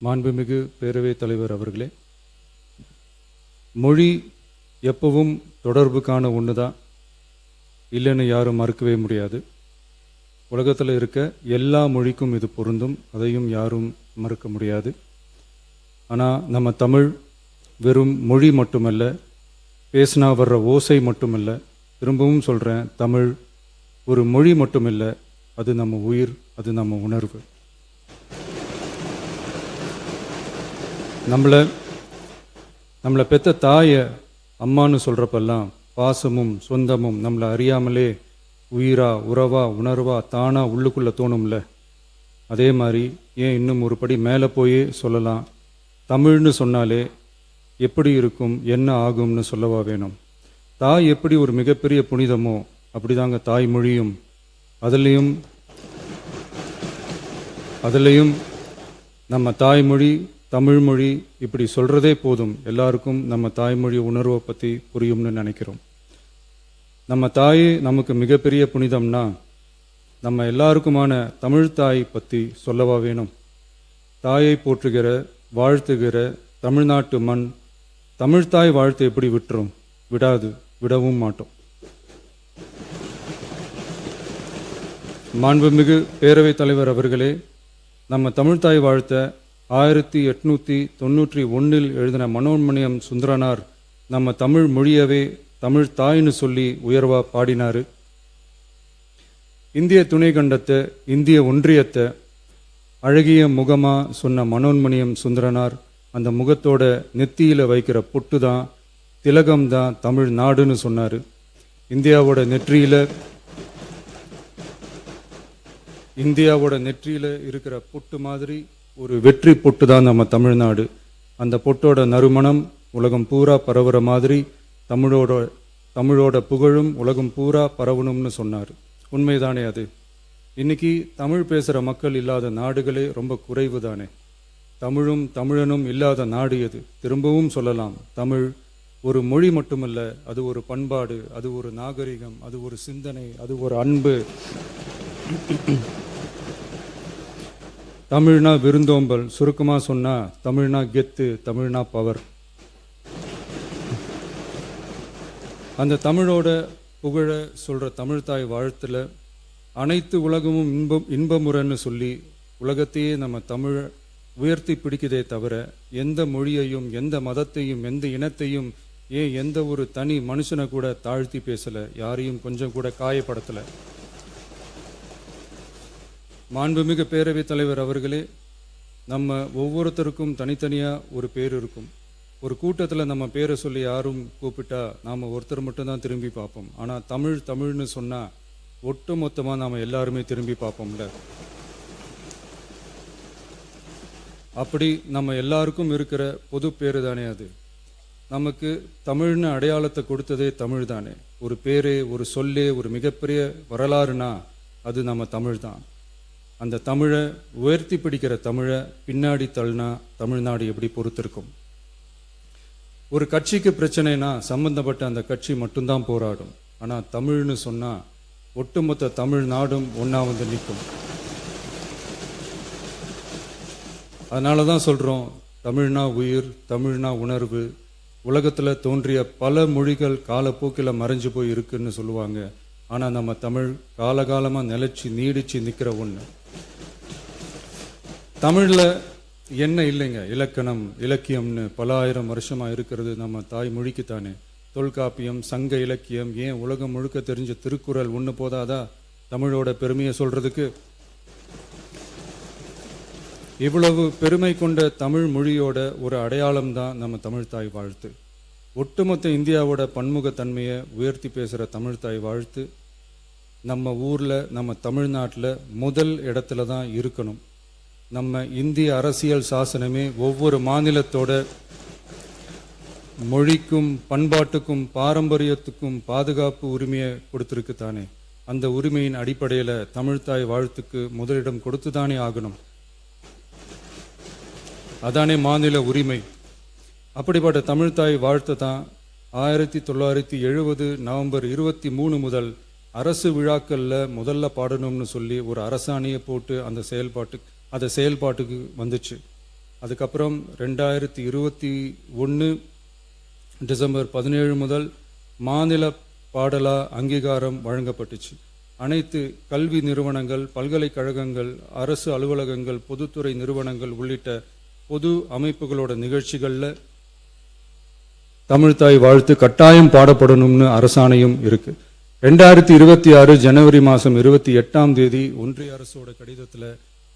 மாண்புமிகு பேரவைத் தலைவர் அவர்களே, மொழி எப்பவும் தொடர்புக்கான ஒன்று தான், இல்லைன்னு யாரும் மறுக்கவே முடியாது. உலகத்தில் இருக்க எல்லா மொழிக்கும் இது பொருந்தும், அதையும் யாரும் மறுக்க முடியாது. ஆனால் நம்ம தமிழ் வெறும் மொழி மட்டுமல்ல, பேசினா வர்ற ஓசை மட்டுமல்ல, திரும்பவும் சொல்கிறேன், தமிழ் ஒரு மொழி மட்டுமில்லை, அது நம்ம உயிர், அது நம்ம உணர்வு. நம்மளை பெற்ற தாயை அம்மானு சொல்கிறப்பெல்லாம் பாசமும் சொந்தமும் நம்மளை அறியாமலே உயிரா உறவா உணர்வா தானா உள்ளுக்குள்ளே தோணும்ல. அதே மாதிரி ஏன் இன்னும் ஒரு படி மேலே போயே சொல்லலாம், தமிழ்னு சொன்னாலே எப்படி இருக்கும், என்ன ஆகும்னு சொல்லவா வேணும். தாய் எப்படி ஒரு மிகப்பெரிய புனிதமோ அப்படிதாங்க தாய்மொழியும். அதுலேயும் நம்ம தாய்மொழி தமிழ்மொழி இப்படி சொல்கிறதே போதும், எல்லாருக்கும் நம்ம தாய்மொழி உணர்வை பற்றி புரியும்னு நினைக்கிறோம். நம்ம தாயே நமக்கு மிகப்பெரிய புனிதம்னா நம்ம எல்லாருக்குமான தமிழ் தாய் பற்றி சொல்லவா வேணும். தாயை போற்றுகிற வாழ்த்துகிற தமிழ்நாட்டு மண் தமிழ்தாய் வாழ்த்து எப்படி விட்டுரும்? விடாது, விடவும் மாட்டோம். மாண்புமிகு பேரவைத் தலைவர் அவர்களே, நம்ம தமிழ்தாய் வாழ்த்த 1891 எழுதின மனோன்மணியம் சுந்தரனார் நம்ம தமிழ் மொழியவே தமிழ் தாய்னு சொல்லி உயர்வா பாடினாரு. இந்திய துணை கண்டத்தை, இந்திய ஒன்றியத்தை அழகிய முகமா சொன்ன மனோன்மணியம் சுந்தரனார் அந்த முகத்தோட நெத்தியில வைக்கிற பொட்டு தான், திலகம் தான் தமிழ் நாடுன்னு சொன்னார். இந்தியாவோட நெற்றியில இருக்கிற பொட்டு மாதிரி ஒரு வெற்றி பொட்டு தான் நம்ம தமிழ்நாடு. அந்த பொட்டோட நறுமணம் உலகம் பூரா பரவுற மாதிரி தமிழோட புகழும் உலகம் பூரா பரவணும்னு சொன்னார். உண்மைதானே அது? இன்னைக்கு தமிழ் பேசுகிற மக்கள் இல்லாத நாடுகளே ரொம்ப குறைவு தானே. தமிழும் தமிழனும் இல்லாத நாடு எது? திரும்பவும் சொல்லலாம், தமிழ் ஒரு மொழி மட்டுமல்ல, அது ஒரு பண்பாடு, அது ஒரு நாகரிகம், அது ஒரு சிந்தனை, அது ஒரு அன்பு. தமிழ்னா விருந்தோம்பல், சுருக்கமாக சொன்னால் தமிழ்னா கெத்து, தமிழ்னா பவர். அந்த தமிழோட புகழ சொல்கிற தமிழ்தாய் வாழ்த்தில் அனைத்து உலகமும் இன்பமுறன்னு சொல்லி உலகத்தையே நம்ம தமிழ் உயர்த்தி பிடிக்குதே தவிர எந்த மொழியையும் எந்த மதத்தையும் எந்த இனத்தையும் எந்த ஒரு தனி மனுஷனை கூட தாழ்த்தி பேசலை, யாரையும் கொஞ்சம் கூட காயப்படுத்தலை. மாண்புமிகு பேரவைத் தலைவர் அவர்களே, நம்ம ஒவ்வொருத்தருக்கும் தனித்தனியாக ஒரு பேர் இருக்கும். ஒரு கூட்டத்தில் நம்ம பேரை சொல்லி யாரும் கூப்பிட்டா நாம் ஒருத்தர் மட்டும்தான் திரும்பி பார்ப்போம். ஆனால் தமிழ்னு சொன்னால் ஒட்டு மொத்தமாக நாம் எல்லாருமே திரும்பி பார்ப்போம்ல. அப்படி நம்ம எல்லாருக்கும் இருக்கிற பொது பேரு தானே அது. நமக்கு தமிழ்னு அடையாளத்தை கொடுத்ததே தமிழ் தானே. ஒரு பேரே, ஒரு சொல்லே, ஒரு மிகப்பெரிய வரலாறுனா அது நம்ம தமிழ் தான். அந்த தமிழை உயர்த்தி பிடிக்கிற தமிழை பின்னாடி தள்ளினா தமிழ்நாடு எப்படி பொறுத்திருக்கும்? ஒரு கட்சிக்கு பிரச்சனைனா சம்பந்தப்பட்ட அந்த கட்சி மட்டும்தான் போராடும். ஆனால் தமிழ்னு சொன்னால் ஒட்டுமொத்த தமிழ்நாடும் ஒன்றா வந்து நிற்கும். அதனால தான் சொல்கிறோம், தமிழ்னா உயிர், தமிழ்னா உணர்வு. உலகத்தில் தோன்றிய பல மொழிகள் காலப்போக்கில் மறைஞ்சு போய் இருக்குன்னு சொல்லுவாங்க. ஆனால் நம்ம தமிழ் காலகாலமாக நிலைச்சி நீடிச்சு நிற்கிற ஒன்று. தமிழில் என்ன இல்லைங்க, இலக்கணம் இலக்கியம்னு பல ஆயிரம் வருஷமாக இருக்கிறது நம்ம தாய்மொழிக்குத்தானே. தொல்காப்பியம், சங்க இலக்கியம், ஏன் உலகம் முழுக்க தெரிஞ்ச திருக்குறள் ஒன்று போதாதா தமிழோட பெருமையை சொல்கிறதுக்கு? இவ்வளவு பெருமை கொண்ட தமிழ் மொழியோட ஒரு அடையாளம் தான் நம்ம தமிழ்தாய் வாழ்த்து. ஒட்டுமொத்த இந்தியாவோட பன்முகத்தன்மையை உயர்த்தி பேசுகிற தமிழ்தாய் வாழ்த்து நம்ம ஊரில், நம்ம தமிழ்நாட்டில் முதல் இடத்துல தான் இருக்கணும். நம்ம இந்திய அரசியல் சாசனமே ஒவ்வொரு மாநிலத்தோட மொழிக்கும் பண்பாட்டுக்கும் பாரம்பரியத்துக்கும் பாதுகாப்பு உரிமையை கொடுத்துருக்கு தானே. அந்த உரிமையின் அடிப்படையில் தமிழ்தாய் வாழ்த்துக்கு முதலிடம் கொடுத்து தானே ஆகணும். அதானே மாநில உரிமை. அப்படிப்பட்ட தமிழ்தாய் வாழ்த்து தான் 1970 நவம்பர் 23 முதல் அரசு விழாக்களில் முதல்ல பாடணும்னு சொல்லி ஒரு அரசாணையை போட்டு அந்த செயல்பாட்டுக்கு வந்துச்சு. அதுக்கப்புறம் 2021 டிசம்பர் 17 முதல் மாநில பாடலா அங்கீகாரம் வழங்கப்பட்டுச்சு. அனைத்து கல்வி நிறுவனங்கள், பல்கலைக்கழகங்கள், அரசு அலுவலகங்கள், பொதுத்துறை நிறுவனங்கள் உள்ளிட்ட பொது அமைப்புகளோட நிகழ்ச்சிகளில் தமிழ்தாய் வாழ்த்து கட்டாயம் பாடப்படணும்னு அரசாணையும் இருக்கு. 2026 ஜனவரி மாதம் 28 ஒன்றிய அரசோட கடிதத்தில்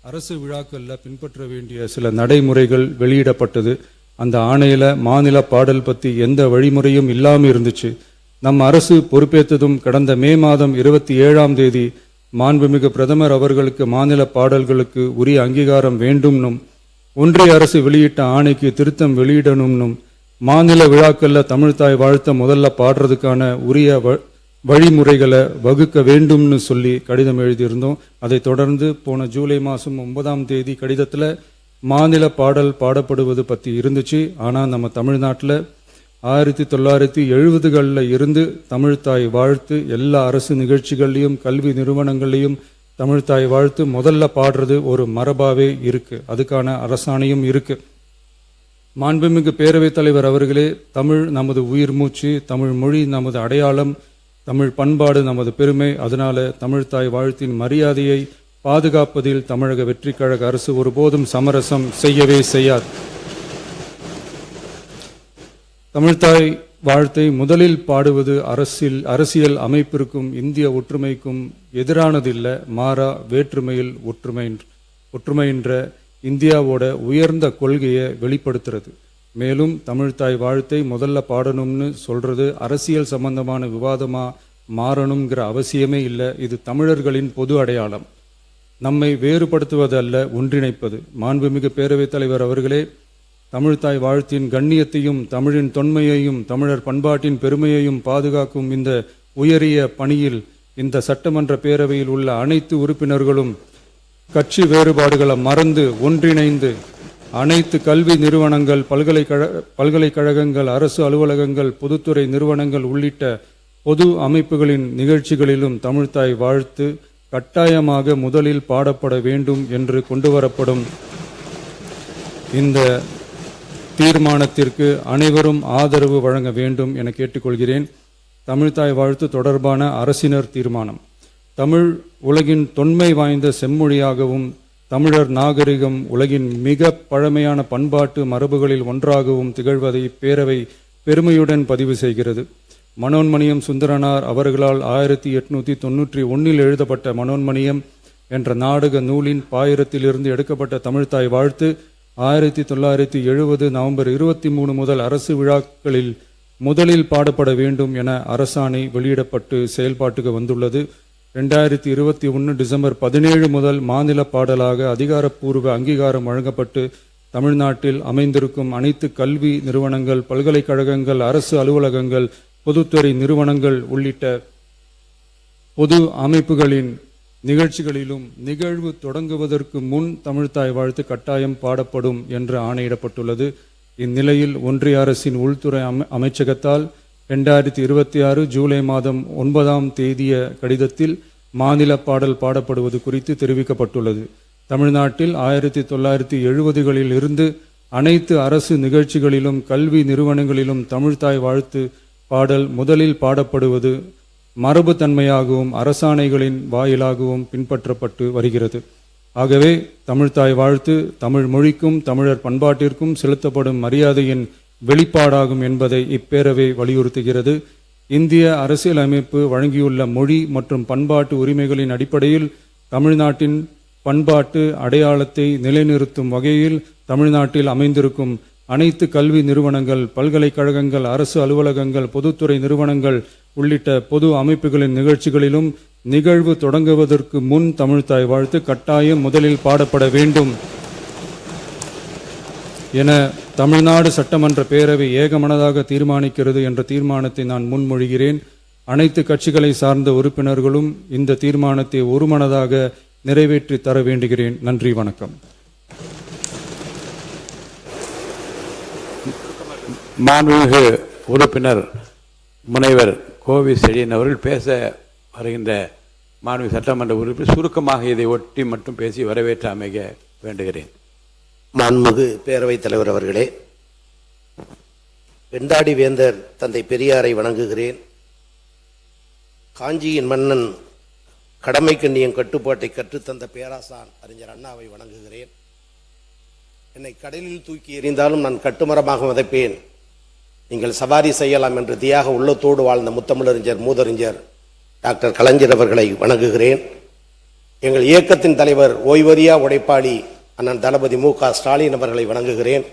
அரசு விழாக்களில் பின்பற்ற வேண்டிய சில நடைமுறைகள் வெளியிடப்பட்டது. அந்த ஆணையில் மாநில பாடல் பற்றி எந்த வழிமுறையும் இல்லாமல் இருந்துச்சு. நம் அரசு பொறுப்பேற்றதும் கடந்த மே மாதம் 27 மாண்புமிகு பிரதமர் அவர்களுக்கு மாநில பாடல்களுக்கு உரிய அங்கீகாரம் வேண்டும்னும், ஒன்றிய அரசு வெளியிட்ட ஆணைக்கு திருத்தம் வெளியிடணும்னும், மாநில விழாக்களில் தமிழ்தாய் வாழ்த்த முதல்ல பாடுறதுக்கான உரிய வழிமுறைகளை வகுக்க வேண்டும்னு சொல்லி கடிதம் எழுதியிருந்தோம். அதைத் தொடர்ந்து போன ஜூலை மாதம் 9 கடிதத்தில் மாநில பாடல் பாடப்படுவது பற்றி இருந்துச்சு. ஆனால் நம்ம தமிழ்நாட்டில் 1970களில் இருந்து தமிழ்தாய் வாழ்த்து எல்லா அரசு நிகழ்ச்சிகள்லையும் கல்வி நிறுவனங்கள்லையும் தமிழ்தாய் வாழ்த்து முதல்ல பாடுறது ஒரு மரபாவே இருக்கு. அதுக்கான அரசாணையும் இருக்கு. மாண்புமிகு பேரவைத் தலைவர் அவர்களே, தமிழ் நமது உயிர் மூச்சு, தமிழ் மொழி நமது அடையாளம், தமிழ் பண்பாடு நமது பெருமை. அதனால தமிழ்தாய் வாழ்த்தின் மரியாதையை பாதுகாப்பதில் தமிழக வெற்றி கழக அரசு ஒருபோதும் சமரசம் செய்யவே செய்யாது. தமிழ்தாய் வாழ்த்தை முதலில் பாடுவது அரசியல் அமைப்பிற்கும் இந்திய ஒற்றுமைக்கும் எதிரானதில்லை, மாறா வேற்றுமையில் ஒற்றுமைன்ற இந்தியாவோட உயர்ந்த கொள்கையை வெளிப்படுத்துறது. மேலும் தமிழ்தாய் வாழ்த்தை முதல்ல பாடணும்னு சொல்றது அரசியல் சம்பந்தமான விவாதமா மாறணுங்கிற அவசியமே இல்லை. இது தமிழர்களின் பொது அடையாளம். நம்மை வேறுபடுத்துவதல்ல, ஒன்றிணைப்பது. மாண்புமிகு பேரவைத் தலைவர் அவர்களே, தமிழ்தாய் வாழ்த்தின் கண்ணியத்தையும் தமிழின் தொன்மையையும் தமிழர் பண்பாட்டின் பெருமையையும் பாதுகாக்கும் இந்த உயரிய பணியில் இந்த சட்டமன்ற பேரவையில் உள்ள அனைத்து உறுப்பினர்களும் கட்சி வேறுபாடுகளை மறந்து ஒன்றிணைந்து அனைத்து கல்வி நிறுவனங்கள், பல்கலைக்கழகங்கள், அரசு அலுவலகங்கள், பொதுத்துறை நிறுவனங்கள் உள்ளிட்ட பொது அமைப்புகளின் நிகழ்ச்சிகளிலும் தமிழ்தாய் வாழ்த்து கட்டாயமாக முதலில் பாடப்பட வேண்டும் என்று கொண்டுவரப்படும் இந்த தீர்மானத்திற்கு அனைவரும் ஆதரவு வழங்க வேண்டும் என கேட்டுக்கொள்கிறேன். தமிழ்தாய் வாழ்த்து தொடர்பான அரசினர் தீர்மானம். தமிழ் உலகின் தொன்மை வாய்ந்த செம்மொழியாகவும் தமிழர் நாகரிகம் உலகின் மிக பழமையான பண்பாட்டு மரபுகளில் ஒன்றாகவும் திகழ்வதை பேரவை பெருமையுடன் பதிவு செய்கிறது. மனோன்மணியம் சுந்தரனார் அவர்களால் 1891 எழுதப்பட்ட மனோன்மணியம் என்ற நாடக நூலின் பாயிரத்திலிருந்து எடுக்கப்பட்ட தமிழ்தாய் வாழ்த்து 1970 நவம்பர் 23 முதல் அரசு விழாக்களில் முதலில் பாடப்பட வேண்டும் என அரசாணை வெளியிடப்பட்டு செயல்பாட்டுக்கு வந்துள்ளது. 2021 டிசம்பர் 17 முதல் மாநில பாடலாக அதிகாரப்பூர்வ அங்கீகாரம் வழங்கப்பட்டு தமிழ்நாட்டில் அமைந்திருக்கும் அனைத்து கல்வி நிறுவனங்கள், பல்கலைக்கழகங்கள், அரசு அலுவலகங்கள், பொதுத்துறை நிறுவனங்கள் உள்ளிட்ட பொது அமைப்புகளின் நிகழ்ச்சிகளிலும் நிகழ்வு தொடங்குவதற்கு முன் தமிழ்தாய் வாழ்த்து கட்டாயம் பாடப்படும் என்று ஆணையிடப்பட்டுள்ளது. இந்நிலையில் ஒன்றிய அரசின் உள்துறை அமைச்சகத்தால் 2026 ஜூலை மாதம் 9 கடிதத்தில் மாநில பாடல் பாடப்படுவது குறித்து தெரிவிக்கப்பட்டுள்ளது. தமிழ்நாட்டில் 1970களில் இருந்து அனைத்து அரசு நிகழ்ச்சிகளிலும் கல்வி நிறுவனங்களிலும் தமிழ்தாய் வாழ்த்து பாடல் முதலில் பாடப்படுவது மரபுத்தன்மையாகவும் அரசாணைகளின் வாயிலாகவும் பின்பற்றப்பட்டு வருகிறது. ஆகவே தமிழ்தாய் வாழ்த்து தமிழ் மொழிக்கும் தமிழர் பண்பாட்டிற்கும் செலுத்தப்படும் மரியாதையின் வெளிப்பாடாகும் என்பதை இப்பேரவை வலியுறுத்துகிறது. இந்திய அரசியலமைப்பு வழங்கியுள்ள மொழி மற்றும் பண்பாட்டு உரிமைகளின் அடிப்படையில் தமிழ்நாட்டின் பண்பாட்டு அடையாளத்தை நிலைநிறுத்தும் வகையில் தமிழ்நாட்டில் அமைந்திருக்கும் அனைத்து கல்வி நிறுவனங்கள், பல்கலைக்கழகங்கள், அரசு அலுவலகங்கள், பொதுத்துறை நிறுவனங்கள் உள்ளிட்ட பொது அமைப்புகளின் நிகழ்ச்சிகளிலும் நிகழ்வு தொடங்குவதற்கு முன் தமிழ்தாய் வாழ்த்து கட்டாயம் முதலில் பாடப்பட வேண்டும் என தமிழ்நாடு சட்டமன்ற பேரவை ஏகமனதாக தீர்மானிக்கிறது என்ற தீர்மானத்தை நான் முன்மொழிகிறேன். அனைத்து கட்சிகளை சார்ந்த உறுப்பினர்களும் இந்த தீர்மானத்தை ஒருமனதாக நிறைவேற்றி தர வேண்டுகிறேன். நன்றி, வணக்கம். மாண்புமிகு உறுப்பினர் முனைவர் கோவி செழியன் அவர்கள் பேச வருகின்ற மாண்புமிகு சட்டமன்ற உறுப்பினர் சுருக்கமாக இதை ஒட்டி மட்டும் பேசி வரவேற்று அமைக வேண்டுகிறேன். மாண்புமிகு பேரவைத் தலைவர் அவர்களே, வெண்டாடி வேந்தர் தந்தை பெரியாரை வணங்குகிறேன். காஞ்சியின் மன்னன் கடமைக்கண்ணியின் கட்டுப்பாட்டை கற்றுத்தந்த பேராசான் அறிஞர் அண்ணாவை வணங்குகிறேன். என்னை கடலில் தூக்கி எறிந்தாலும் நான் கட்டுமரமாக வதைப்பேன், நீங்கள் சவாரி செய்யலாம் என்று தியாக உள்ளத்தோடு வாழ்ந்த முத்தமிழறிஞர் மூதறிஞர் டாக்டர் கலைஞர் அவர்களை வணங்குகிறேன். எங்கள் இயக்கத்தின் தலைவர் ஓய்வறியா உழைப்பாளி அண்ணன் தளபதி மு.க. ஸ்டாலின் அவர்களை வணங்குகிறேன்.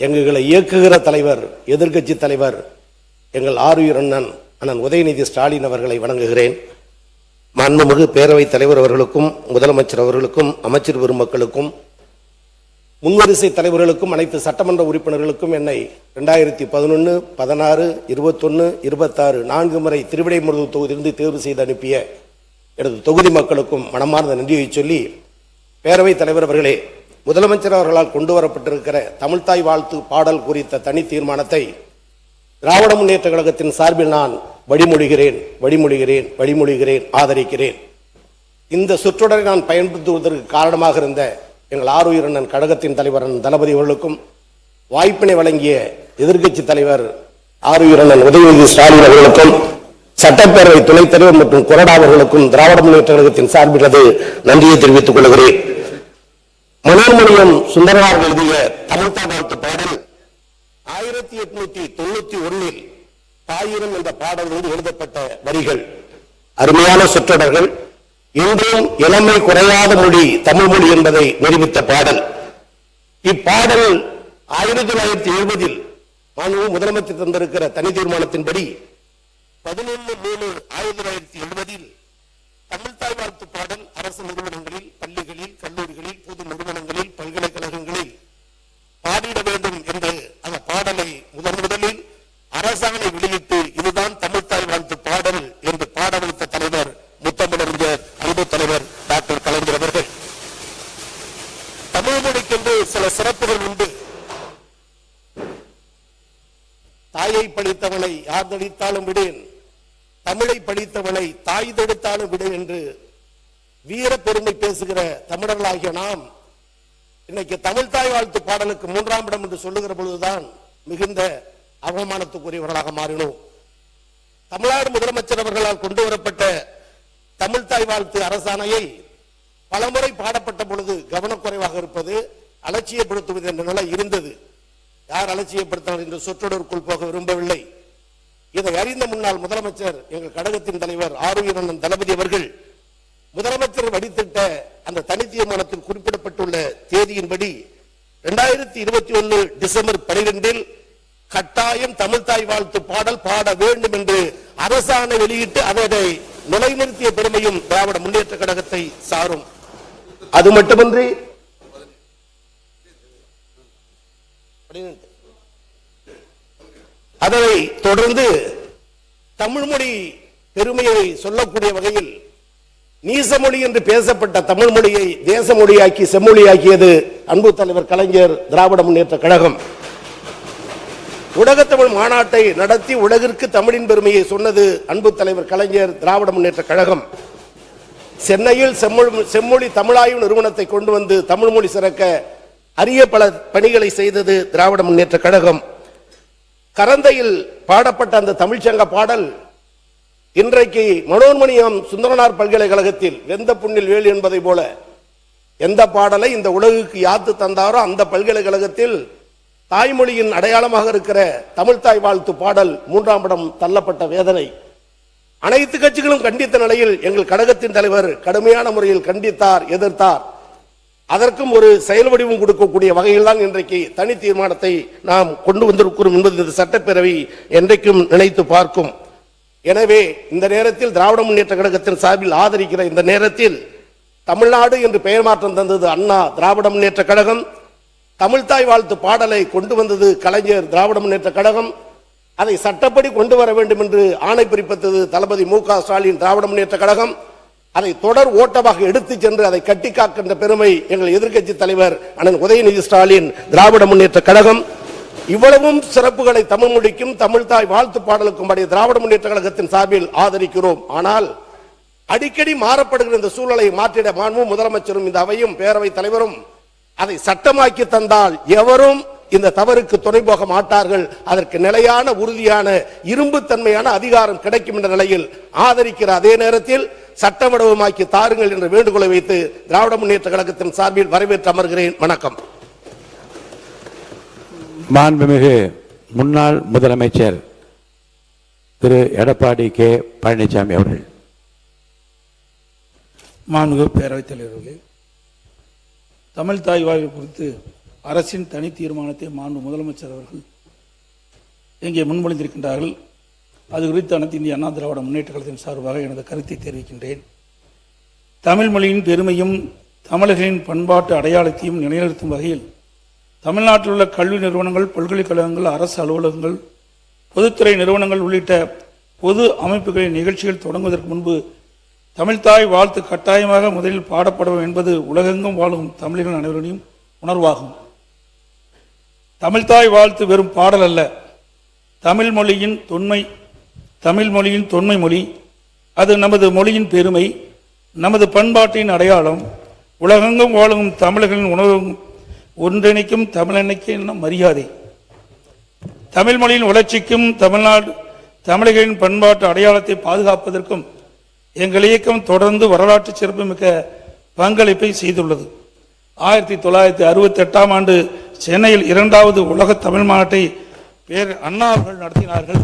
எங்களை இயக்குகிற தலைவர் எதிர்க்கட்சி தலைவர் எங்கள் ஆருயிர் அண்ணன் உதயநிதி ஸ்டாலின் அவர்களை வணங்குகிறேன். மாண்புமிகு பேரவைத் தலைவர் அவர்களுக்கும் முதலமைச்சர் அவர்களுக்கும் அமைச்சர் பெருமக்களுக்கும் முன்வரிசை தலைவர்களுக்கும் அனைத்து சட்டமன்ற உறுப்பினர்களுக்கும் என்னை 2011, 16, 21, 26 4 முறை திருவிடைமருதூர் தொகுதியிலிருந்து தேர்வு செய்து அனுப்பிய எனது தொகுதி மக்களுக்கும் மனமார்ந்த நன்றியை சொல்லி, பேரவைத் தலைவர் அவர்களே, முதலமைச்சர் அவர்களால் கொண்டு வரப்பட்டிருக்கிற தமிழ்தாய் வாழ்த்து பாடல் குறித்த தனி தீர்மானத்தை திராவிட முன்னேற்ற கழகத்தின் சார்பில் நான் வழிமொழிகிறேன், ஆதரிக்கிறேன். இந்த சொற்றொடரை நான் பயன்படுத்துவதற்கு காரணமாக இருந்த எங்கள் ஆருயிர் அண்ணன் கழகத்தின் தலைவர் தளபதி அவர்களுக்கும் வாய்ப்பினை வழங்கிய எதிர்க்கட்சி தலைவர் ஆருயிர் அண்ணன் உதயநிதி ஸ்டாலின் அவர்களுக்கும் சட்டப்பேரவை துணைத் தலைவர் மற்றும் கொறடா அவர்களுக்கும் திராவிட முன்னேற்ற கழகத்தின் சார்பில் நன்றியை தெரிவித்துக் கொள்கிறேன். மனோன்மணியம் சுந்தரனார் எழுதிய தமிழ்தாய் வாழ்த்து பாடல் 1891 தாயிரம் என்ற பாடலில் எழுதப்பட்ட வரிகள். அருமையான சொற்றொடர்கள். இன்றும் இளமை குறையாத மொழி தமிழ் மொழி என்பதை நிரூபித்த பாடல். இப்பாடல் 1970 முதலமைச்சர் தந்திருக்கிற தனி தீர்மானத்தின்படி 11/3/1970 தமிழ்தாய் வாழ்த்து பாடல் அரசு நிறுவனங்களில், பள்ளிகளில், கல்லூரிகளில், பொது நிறுவனங்களில், பல்கலைக்கழகங்களில் பாடிட வேண்டும் என்று அந்த பாடலை முதலில் அரசாணை வெளியிட்டு இதுதான் தமிழ்தாய் வாழ்த்து பாடல் என்று பாட வைத்த தலைவர் முத்தமிழறிஞர் அன்பு தலைவர் டாக்டர் கலைஞர் அவர்கள். தமிழ் மொழிக்கென்று சில சிறப்புகள் உண்டு. தாயை படித்தவனை யார் தடித்தாலும் விடேன், தமிழை படித்தவனை தாய் தடுத்தாலும் விடேன் என்று வீர பெருமை பேசுகிற தமிழர்களாகிய நாம் இன்னைக்கு தமிழ்தாய் வாழ்த்து பாடலுக்கு 3ஆம் இடம் என்று சொல்லுகிற பொழுதுதான் மிகுந்த அவமானத்துக்குரியவர்களாக மாறினோம். தமிழ்நாடு முதலமைச்சர் அவர்களால் கொண்டு வரப்பட்ட தமிழ்தாய் வாழ்த்து அரசாணையை பலமுறை பாடப்பட்ட பொழுது கவனக்குறைவாக இருப்பது, அலட்சியப்படுத்துவது என்ற நிலை இருந்தது. யார் அலட்சியப்படுத்தினார் என்று சொற்றொடருக்குள் போக விரும்பவில்லை. இதை அறிந்த முன்னாள் முதலமைச்சர் எங்கள் கழகத்தின் தலைவர் ஆருயிர் அண்ணன் தளபதி அவர்கள் முதலமைச்சர் வடித்திட்ட அந்த தனி தீர்மானத்தில் குறிப்பிடப்பட்டுள்ள தேதியின்படி 2021 டிசம்பர் 12 கட்டாயம் தமிழ்தாய் வாழ்த்து பாடல் பாட வேண்டும் என்று அரசாணை வெளியிட்டு அதை நிலைநிறுத்திய பெருமையும் திராவிட முன்னேற்ற கழகத்தை சாரும். அது மட்டுமின்றி அதை தொடர்ந்து தமிழ் மொழி பெருமையை சொல்லக்கூடிய வகையில் நீசமொழி என்று பேசப்பட்ட தமிழ் மொழியை தேச மொழியாக்கி செம்மொழியாக்கியது அன்பு தலைவர் கலைஞர் திராவிட முன்னேற்ற கழகம். உலகத்தமிழ் மாநாட்டை நடத்தி உலகிற்கு தமிழின் பெருமையை சொன்னது அன்பு தலைவர் கலைஞர் திராவிட முன்னேற்ற கழகம். சென்னையில் செம்மொழி தமிழாய்வு நிறுவனத்தை கொண்டு வந்து தமிழ் மொழி சிறக்க அரிய பல பணிகளை செய்தது திராவிட முன்னேற்ற கழகம். கரந்தையில் பாடப்பட்ட அந்த தமிழ்ச்சங்க பாடல் இன்றைக்கு மனோன்மணியம் சுந்தரனார் பல்கலைக்கழகத்தில் வெந்த புண்ணில் வேல் என்பதை போல எந்த பாடலை இந்த உலகுக்கு யாத்து தந்தாரோ அந்த பல்கலைக்கழகத்தில் தாய்மொழியின் அடையாளமாக இருக்கிற தமிழ்தாய் வாழ்த்து பாடல் 3ஆம் இடம் தள்ளப்பட்ட வேதனை அனைத்து கட்சிகளும் கண்டித்த நிலையில் எங்கள் கழகத்தின் தலைவர் கடுமையான முறையில் கண்டித்தார், எதிர்த்தார். அதற்கும் ஒரு செயல் வடிவம் கொடுக்கக்கூடிய வகையில் தான் இன்றைக்கு தனி தீர்மானத்தை நாம் கொண்டு வந்திருக்கிறோம் என்பது இந்த சட்டப்பேரவை என்றைக்கும் நினைத்து பார்க்கும். எனவே இந்த நேரத்தில் திராவிட முன்னேற்ற கழகத்தின் சார்பில் ஆதரிக்கிற இந்த நேரத்தில் தமிழ்நாடு என்று பெயர் மாற்றம் தந்தது அண்ணா திராவிட முன்னேற்ற கழகம். தமிழ்தாய் வாழ்த்து பாடலை கொண்டு வந்தது கலைஞர் திராவிட முன்னேற்ற கழகம். அதை சட்டப்படி கொண்டு வர வேண்டும் என்று ஆணை பிறப்பித்தது தளபதி மு.க. ஸ்டாலின் திராவிட முன்னேற்ற கழகம். அதை தொடர் ஓட்டமாக எடுத்துச் சென்று அதை கட்டி காக்கின்ற பெருமை எங்கள் எதிர்க்கட்சி தலைவர் அண்ணன் உதயநிதி ஸ்டாலின் திராவிட முன்னேற்ற கழகம். இவ்வளவும் சிறப்புகளை தமிழ் மொழிக்கும் தமிழ்தாய் வாழ்த்து பாடலுக்கும் திராவிட முன்னேற்ற கழகத்தின் சார்பில் ஆதரிக்கிறோம். ஆனால் அடிக்கடி மாறப்படுகிற இந்த சூழலை மாற்றிட மாண்பு முதலமைச்சரும் இந்த அவையும் பேரவை தலைவரும் அதை சட்டமாக்கி தந்தால் எவரும் இந்த தவறுக்கு துணை போக மாட்டார்கள். அதற்கு நிலையான உறுதியான இரும்புத்தன்மையான அதிகாரம் கிடைக்கும் என்ற நிலையில் ஆதரிக்கிற அதே நேரத்தில் சட்டவடிவமாக்கி தாருங்கள் என்ற வேண்டுகோளை வைத்து திராவிட முன்னேற்ற கழகத்தின் சார்பில் வரவேற்று அமர்கிறேன். வணக்கம். மாண்புமிகு முன்னாள் முதலமைச்சர் திரு எடப்பாடி கே பழனிசாமி அவர்கள். மாண்புமிகு பேரவைத் தலைவர்களே, தமிழ் தாய் வாழ்வு குறித்து அரசின் தனி தீர்மானத்தை மாண்பு முதலமைச்சர் அவர்கள் இங்கே முன்மொழிந்திருக்கின்றார்கள். அது குறித்து அனைத்து இந்திய அண்ணா திராவிட முன்னேற்ற கழகத்தின் சார்பாக எனது கருத்தை தெரிவிக்கின்றேன். தமிழ் மொழியின் பெருமையும் தமிழர்களின் பண்பாட்டு அடையாளத்தையும் நிலைநிறுத்தும் வகையில் தமிழ்நாட்டில் உள்ள கல்வி நிறுவனங்கள், பல்கலைக்கழகங்கள், அரசு அலுவலகங்கள், பொதுத்துறை நிறுவனங்கள் உள்ளிட்ட பொது அமைப்புகளின் நிகழ்ச்சிகள் தொடங்குவதற்கு முன்பு தமிழ்தாய் வாழ்த்து கட்டாயமாக முதலில் பாடப்படும் என்பது உலகெங்கும் வாழும் தமிழர்கள் அனைவரையும் உணர்வாகும். தமிழ்தாய் வாழ்த்து வெறும் பாடல் அல்ல, தமிழ் மொழியின் தொன்மை மொழி. அது நமது மொழியின் பெருமை, நமது பண்பாட்டின் அடையாளம். உலகெங்கும் வாழும் தமிழர்களின் உணர்வு ஒன்றிணைக்கும் தமிழன்னைக்கு மரியாதை. தமிழ் மொழியின் வளர்ச்சிக்கும் தமிழர்களின் பண்பாட்டு அடையாளத்தை பாதுகாப்பதற்கும் எங்கள் இயக்கம் தொடர்ந்து வரலாற்று சிறப்புமிக்க பங்களிப்பை செய்துள்ளது. 1968ஆம் ஆண்டு சென்னையில் 2வது உலக தமிழ் மாநாட்டை அண்ணா அவர்கள் நடத்தினார்கள்.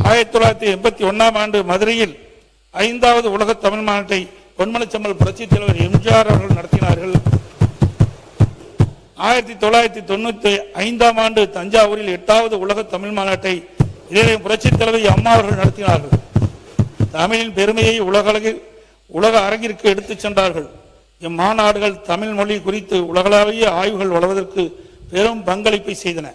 1981ஆம் ஆண்டு மதுரையில் 5வது உலக தமிழ் மாநாட்டை பொன்மனச்செம்மல் புரட்சித் தலைவர் எம்ஜிஆர் அவர்கள் நடத்தினார்கள். 1995ஆம் ஆண்டு தஞ்சாவூரில் 8வது உலக தமிழ் மாநாட்டை இதே புரட்சித் தலைவர் அம்மா அவர்கள் நடத்தினார்கள். தமிழின் பெருமையை உலக அரங்கிற்கு எடுத்துச் சென்றார்கள். இம்மாநாடுகள் தமிழ் மொழி குறித்து உலகளாவிய ஆய்வுகள் வளர்வதற்கு பெரும் பங்களிப்பை செய்தன.